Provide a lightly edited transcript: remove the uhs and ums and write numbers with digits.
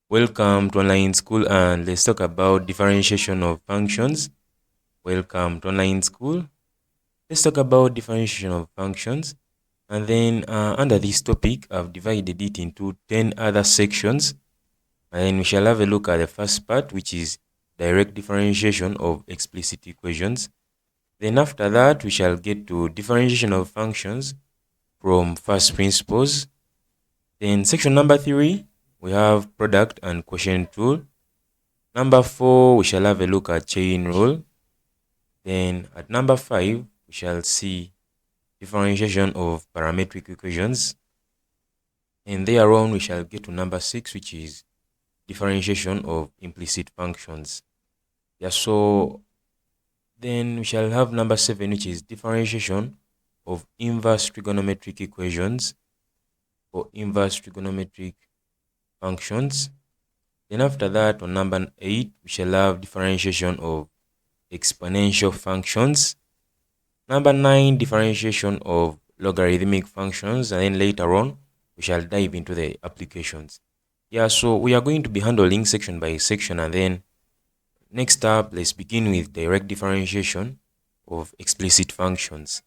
Welcome to online school, and let's talk about differentiation of functions. Welcome to online school. Let's talk about differentiation of functions. And then under this topic, I've divided it into 10 other sections. And then we shall have a look at the first part, which is direct differentiation of explicit equations. Then after that, we shall get to differentiation of functions from first principles. Then section number 3, we have product and quotient rule. Number 4, we shall have a look at chain rule. Then at number 5, we shall see differentiation of parametric equations. And thereon, we shall get to number 6, which is differentiation of implicit functions. So then we shall have number 7, which is differentiation of inverse trigonometric equations or inverse trigonometric functions. Then after that, on number 8, we shall have differentiation of exponential functions. Number 9, differentiation of logarithmic functions. And then later on, we shall dive into the applications. So we are going to be handling section by section. And then next up, let's begin with direct differentiation of explicit functions.